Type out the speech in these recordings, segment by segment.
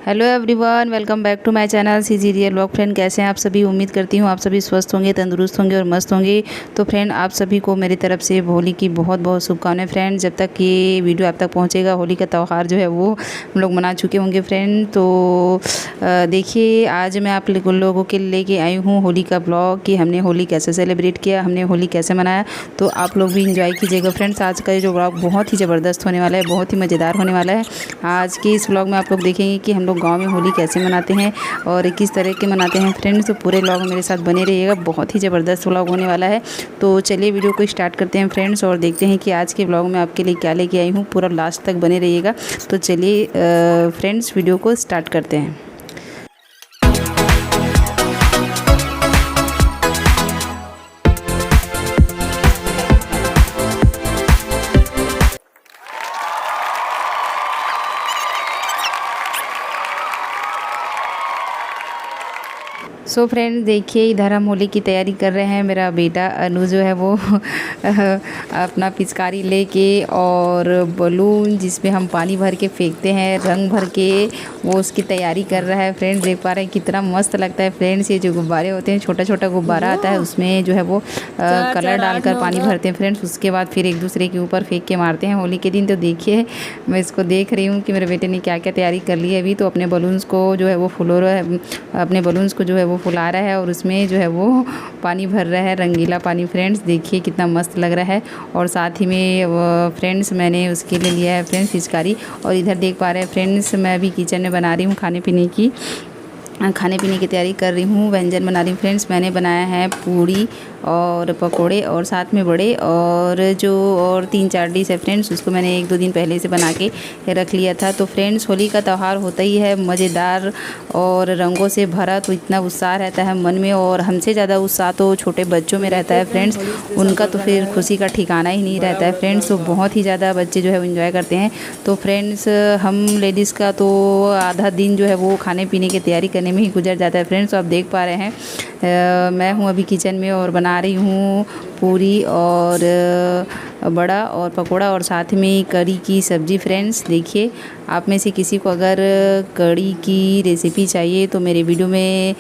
Hello everyone, welcome back to my channel CG real vlog. Friend, कैसे हैं आप सभी? उम्मीद करती हूँ आप सभी स्वस्थ होंगे, तंदुरुस्त होंगे और मस्त होंगे। तो फ्रेंड, आप सभी को मेरी तरफ से होली की बहुत बहुत शुभकामनाएं। फ्रेंड, जब तक ये वीडियो आप तक पहुँचेगा, होली का त्यौहार जो है वो हम लोग मना चुके होंगे। फ्रेंड, तो देखिए, आज मैं आप लोगों के लेके आई हूँ होली का ब्लॉग कि हमने होली कैसे सेलिब्रेट किया, हमने होली कैसे मनाया। तो आप लोग भी इंजॉय कीजिएगा। फ्रेंड्स, आज का जो ब्लॉग बहुत ही ज़बरदस्त होने वाला है, बहुत ही मज़ेदार होने वाला है। आज के इस ब्लॉग में आप लोग देखेंगे कि हम लोग गांव में होली कैसे मनाते हैं और किस तरह के मनाते हैं। फ्रेंड्स, तो पूरे व्लॉग मेरे साथ बने रहिएगा, बहुत ही ज़बरदस्त व्लॉग होने वाला है। तो चलिए वीडियो को स्टार्ट करते हैं फ्रेंड्स, और देखते हैं कि आज के व्लॉग में आपके लिए क्या लेके आई हूँ। पूरा लास्ट तक बने रहिएगा। तो चलिए फ्रेंड्स, वीडियो को स्टार्ट करते हैं। सो फ्रेंड्स, देखिए, इधर हम होली की तैयारी कर रहे हैं। मेरा बेटा अनु जो है वो अपना पिचकारी लेके और बलून जिसमें हम पानी भर के फेंकते हैं, रंग भर के, वो उसकी तैयारी कर रहा है। फ्रेंड्स, देख पा रहे हैं कितना मस्त लगता है। फ्रेंड्स, ये जो गुब्बारे होते हैं, छोटा छोटा गुब्बारा आता है, उसमें जो है वो कलर डालकर पानी भरते हैं। फ्रेंड्स, उसके बाद फिर एक दूसरे के ऊपर फेंक के मारते हैं होली के दिन। तो देखिए, मैं इसको देख रही हूँ कि मेरे बेटे ने क्या क्या तैयारी कर ली है। अभी तो अपने बलून्स को जो है वो फुला रहा है, अपने बलून्स को जो है वो फुला रहा है और उसमें जो है वो पानी भर रहा है, रंगीला पानी। फ्रेंड्स, देखिए कितना मस्त लग रहा है। और साथ ही में फ्रेंड्स, मैंने उसके लिए लिया है फ्रेंड्स पिचकारी। और इधर देख पा रहे हैं फ्रेंड्स, मैं अभी किचन में बना रही हूँ खाने पीने की तैयारी कर रही हूँ, व्यंजन बना रही हूँ। फ्रेंड्स, मैंने बनाया है पूड़ी और पकोड़े और साथ में बड़े और 3-4 डिश है। फ्रेंड्स, उसको मैंने 1-2 दिन पहले से बना के रख लिया था। तो फ्रेंड्स, होली का त्यौहार होता ही है मज़ेदार और रंगों से भरा, तो इतना उत्साह रहता है मन में, और हमसे ज़्यादा उत्साह तो छोटे बच्चों में रहता है। फ्रेंड्स, उनका तो फिर खुशी का ठिकाना ही नहीं रहता है। फ्रेंड्स, तो बहुत ही ज़्यादा बच्चे जो है वो इन्जॉय करते हैं। तो फ्रेंड्स, हम लेडीज़ का तो आधा दिन जो है वो खाने पीने की तैयारी करने में ही गुजर जाता है। फ्रेंड्स, तो आप देख पा रहे हैं मैं हूँ अभी किचन में और बना रही हूँ पूरी और बड़ा और पकोड़ा और साथ में कढ़ी की सब्ज़ी। फ्रेंड्स, देखिए, आप में से किसी को अगर कढ़ी की रेसिपी चाहिए तो मेरे वीडियो में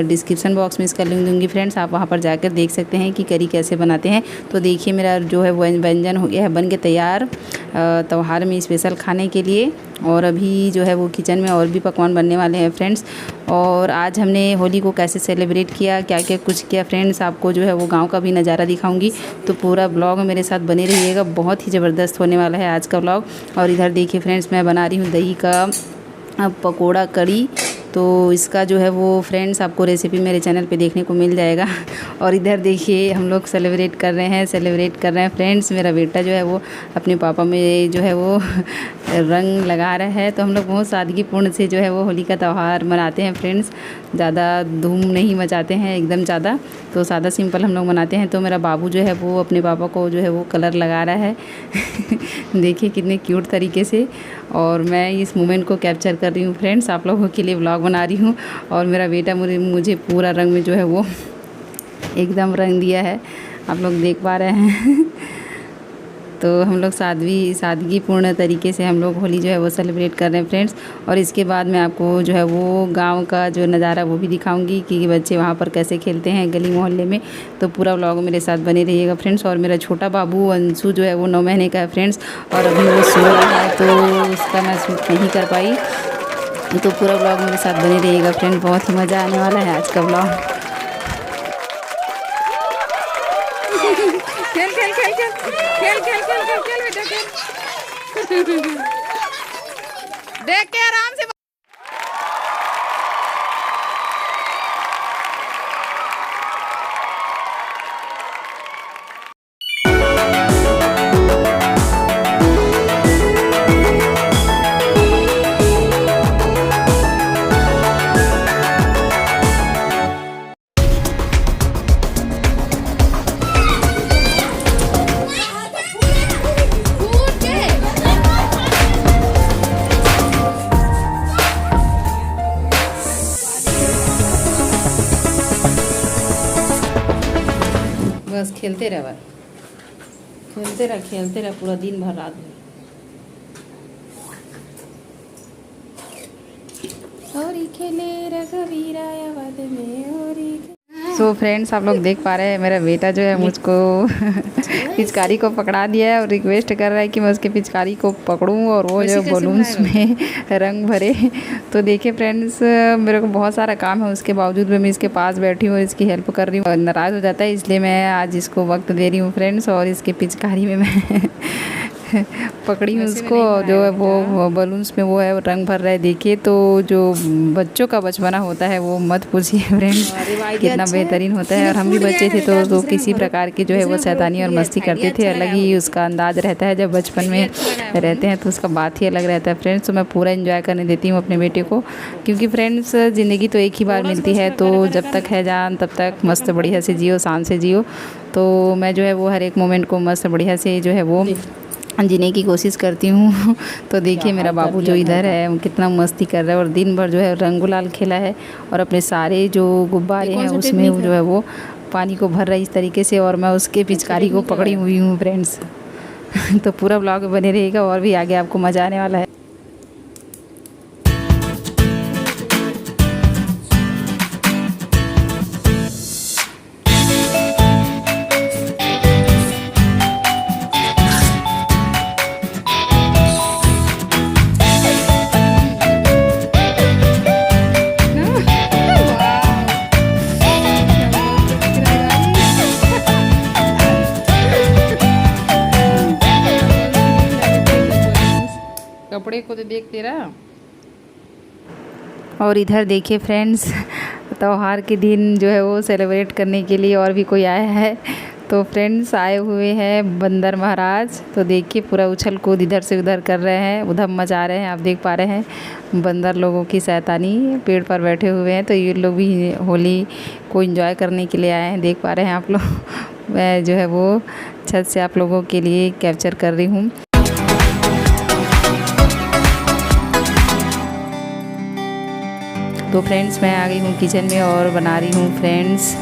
डिस्क्रिप्शन बॉक्स में इसका लिंक दूंगी। फ्रेंड्स, आप वहाँ पर जाकर देख सकते हैं कि कढ़ी कैसे बनाते हैं। तो देखिए, मेरा जो है व्यंजन हो गया है, बन के तैयार त्यौहार में स्पेशल खाने के लिए। और अभी जो है वो किचन में और भी पकवान बनने वाले हैं। फ्रेंड्स, और आज हमने होली को कैसे सेलिब्रेट किया, क्या क्या कुछ किया, फ्रेंड्स, आपको जो है वो गांव का भी नज़ारा दिखाऊंगी। तो पूरा ब्लॉग मेरे साथ बने रहिएगा, बहुत ही ज़बरदस्त होने वाला है आज का ब्लॉग। और इधर देखिए फ्रेंड्स, मैं बना रही हूँ दही का पकोड़ा कढ़ी। तो इसका जो है वो फ्रेंड्स आपको रेसिपी मेरे चैनल पे देखने को मिल जाएगा। और इधर देखिए, हम लोग सेलिब्रेट कर रहे हैं फ्रेंड्स। मेरा बेटा जो है वो अपने पापा में जो है वो रंग लगा रहा है। तो हम लोग बहुत सादगीपूर्ण से जो है वो होली का त्यौहार मनाते हैं। फ्रेंड्स, ज़्यादा धूम नहीं मचाते हैं, एकदम ज़्यादा तो सादा सिंपल हम लोग मनाते हैं। तो मेरा बाबू जो है वो अपने पापा को जो है वो कलर लगा रहा है देखिए कितने क्यूट तरीके से, और मैं इस मोमेंट को कैप्चर कर रही हूँ। फ्रेंड्स, आप लोगों के लिए व्लॉग बना रही हूँ। और मेरा बेटा मुझे पूरा रंग में जो है वो एकदम रंग दिया है, आप लोग देख पा रहे हैं तो हम लोग सादगीपूर्ण तरीके से हम लोग होली जो है वो सेलिब्रेट कर रहे हैं फ्रेंड्स। और इसके बाद मैं आपको जो है वो गांव का जो नज़ारा वो भी दिखाऊंगी कि बच्चे वहाँ पर कैसे खेलते हैं गली मोहल्ले में। तो पूरा व्लॉग मेरे साथ बने रहिएगा फ्रेंड्स। और मेरा छोटा बाबू अंशु जो है वो 9 महीने का है फ्रेंड्स, और अभी वो सो रहा है तो उसका मैं शूट नहीं कर पाई। तो पूरा व्लॉग मेरे साथ बने रहिएगा फ्रेंड, बहुत ही मज़ा आने वाला है आज का व्लॉग। खेल खेल खेल खेल खेल खेल खेल खेल खेल बेटा खेल देख के आराम से। बस खेलते रह पूरा दिन भर रात भर। होरी खेले रघुवीरा आबाद में होरी। सो फ्रेंड्स, आप लोग देख पा रहे हैं मेरा बेटा जो है मुझको पिचकारी को पकड़ा दिया है और रिक्वेस्ट कर रहा है कि मैं उसके पिचकारी को पकड़ूं और वो जो बलून्स में रंग भरे। तो देखिए फ्रेंड्स, मेरे को बहुत सारा काम है, उसके बावजूद भी मैं इसके पास बैठी हूँ, इसकी हेल्प कर रही हूँ। नाराज़ हो जाता है, इसलिए मैं आज इसको वक्त दे रही हूँ फ्रेंड्स। और इसके पिचकारी में मैं पकड़ी हूँ उसको, जो है वो बलून्स में वो है रंग भर रहा है। देखिए तो जो बच्चों का बचपना होता है वो मत पूछिए फ्रेंड्स, कितना बेहतरीन होता है। और हम भी बच्चे थे तो किसी प्रकार की जो है वो शैतानी और मस्ती करते थे। अलग ही उसका अंदाज रहता है, जब बचपन में रहते हैं तो उसका बात ही अलग रहता है फ्रेंड्स। तो मैं पूरा एंजॉय करने देती हूँ अपने बेटे को, क्योंकि फ्रेंड्स ज़िंदगी तो एक ही बार मिलती है, तो जब तक है जान तब तक मस्त बढ़िया से जियो, शान से जियो। तो मैं जो है वो हर एक मोमेंट को मस्त बढ़िया से जो है वो जीने की कोशिश करती हूँ। तो देखिए मेरा बाबू जो इधर है कितना मस्ती कर रहा है और दिन भर जो है रंग गुलाल खेला है और अपने सारे जो गुब्बारे हैं उसमें जो है वो पानी को भर रहा है इस तरीके से। और मैं उसके पिचकारी को पकड़ी हुई हूँ फ्रेंड्स। तो पूरा ब्लॉग बने रहेगा और भी आगे आपको मज़ा आने वाला है। कपड़े को तो देख तेरा। और इधर देखिए फ्रेंड्स, त्योहार के दिन जो है वो सेलिब्रेट करने के लिए और भी कोई आया है। तो फ्रेंड्स आए हुए हैं बंदर महाराज। तो देखिए पूरा उछल कूद इधर से उधर कर रहे हैं, उधर मचा रहे हैं। आप देख पा रहे हैं बंदर लोगों की शैतानी, पेड़ पर बैठे हुए हैं। तो ये लोग भी होली को एंजॉय करने के लिए आए हैं, देख पा रहे हैं आप लोग। मैं जो है वो छत से आप लोगों के लिए कैप्चर कर रही हूँ। तो फ्रेंड्स मैं आ गई हूँ किचन में और बना रही हूँ फ्रेंड्स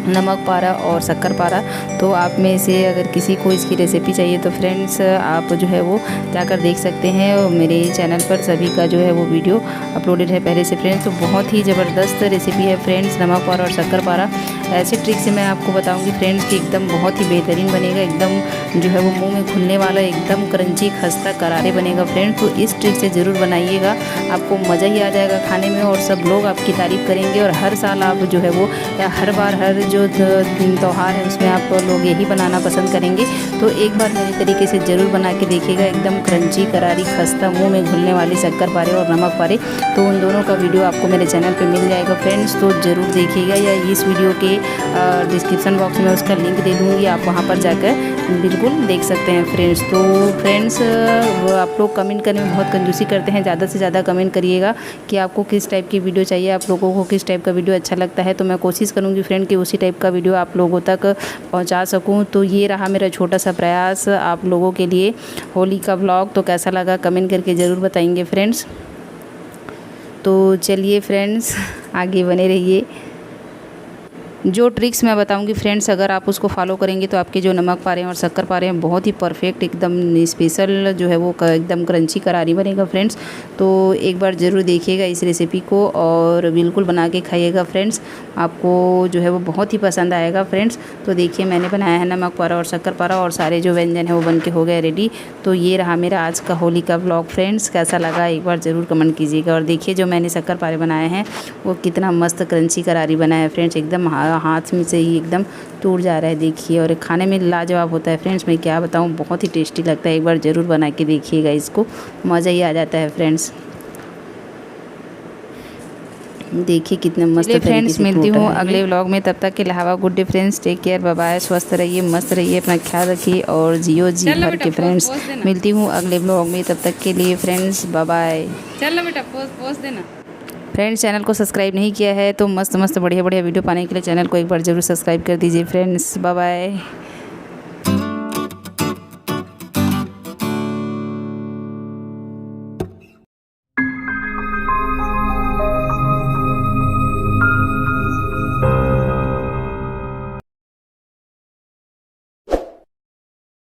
नमक पारा और शक्कर पारा। तो आप में से अगर किसी को इसकी रेसिपी चाहिए तो फ्रेंड्स आप जो है वो जाकर देख सकते हैं, और मेरे चैनल पर सभी का जो है वो वीडियो अपलोडेड है पहले से फ्रेंड्स। तो बहुत ही ज़बरदस्त रेसिपी है फ्रेंड्स नमक पारा और शक्कर पारा। ऐसे ट्रिक से मैं आपको बताऊंगी फ्रेंड्स कि एकदम बहुत ही बेहतरीन बनेगा, एकदम जो है वो मुंह में घुलने वाला, एकदम क्रंची खस्ता करारे बनेगा फ्रेंड्स। तो इस ट्रिक से ज़रूर बनाइएगा, आपको मज़ा ही आ जाएगा खाने में और सब लोग आपकी तारीफ़ करेंगे। और हर साल आप जो है वो या हर बार हर जो त्यौहार है उसमें आप लोग यही बनाना पसंद करेंगे। तो एक बार मेरे तरीके से ज़रूर बना के देखिएगा, एकदम क्रंची करारी खस्ता मुँह में घुलने वाले शक्कर पारे और नमक पारे। तो उन दोनों का वीडियो आपको मेरे चैनल पे मिल जाएगा फ्रेंड्स, तो ज़रूर देखिएगा, या इस वीडियो के डिस्क्रिप्शन बॉक्स में उसका लिंक दे दूँगी, आप वहाँ पर जाकर बिल्कुल देख सकते हैं फ्रेंड्स। तो फ्रेंड्स आप लोग कमेंट करने में बहुत कंजूसी करते हैं, ज़्यादा से ज़्यादा कमेंट करिएगा कि आपको किस टाइप की वीडियो चाहिए, आप लोगों को किस टाइप का वीडियो अच्छा लगता है। तो मैं कोशिश करूँगी फ्रेंड कि उसी टाइप का वीडियो आप लोगों तक पहुँचा सकूँ। तो ये रहा मेरा छोटा सा प्रयास आप लोगों के लिए होली का व्लॉग। तो कैसा लगा कमेंट करके ज़रूर बताएंगे फ्रेंड्स। तो चलिए फ्रेंड्स आगे बने रहिए। जो ट्रिक्स मैं बताऊंगी फ्रेंड्स, अगर आप उसको फॉलो करेंगे तो आपके जो नमक पारे हैं और शक्कर पारे हैं बहुत ही परफेक्ट, एकदम स्पेशल जो है वो एकदम क्रंची करारी बनेगा फ्रेंड्स। तो एक बार ज़रूर देखिएगा इस रेसिपी को और बिल्कुल बना के खाइएगा फ्रेंड्स, आपको जो है वो बहुत ही पसंद आएगा फ्रेंड्स। तो देखिए मैंने बनाया है नमक पारा और शक्कर पारा और सारे जो व्यंजन है वो बन के हो गए रेडी। तो ये रहा मेरा आज का होली का व्लॉग फ्रेंड्स, कैसा लगा एक बार ज़रूर कमेंट कीजिएगा। और देखिए जो मैंने शक्कर पारे बनाए हैं वो कितना मस्त क्रंची करारी बना है फ्रेंड्स, एकदम हाथ में से ही एकदम टूट जा रहा है देखिए। और खाने में लाजवाब होता है फ्रेंड्स, मैं क्या बताऊँ, बहुत ही टेस्टी लगता है। एक बार ज़रूर बना के देखिएगा, इसको मज़ा ही आ जाता है फ्रेंड्स। देखिए कितने मस्त फ्रेंड्स। मिलती हूँ अगले व्लॉग में, तब तक के लिए have a good day friends, take care, bye bye, स्वस्थ रहिए, मस्त रहिए, अपना ख्याल रखिए और जियो जी भर के फ्रेंड्स। मिलती हूँ अगले व्लॉग में, तब तक के लिए फ्रेंड्स बाय बाय। चलो बेटा पोज देना। फ्रेंड्स चैनल को सब्सक्राइब नहीं किया है तो मस्त बढ़िया वीडियो पाने के लिए चैनल को एक बार ज़रूर सब्सक्राइब कर दीजिए फ्रेंड्स। Bye bye.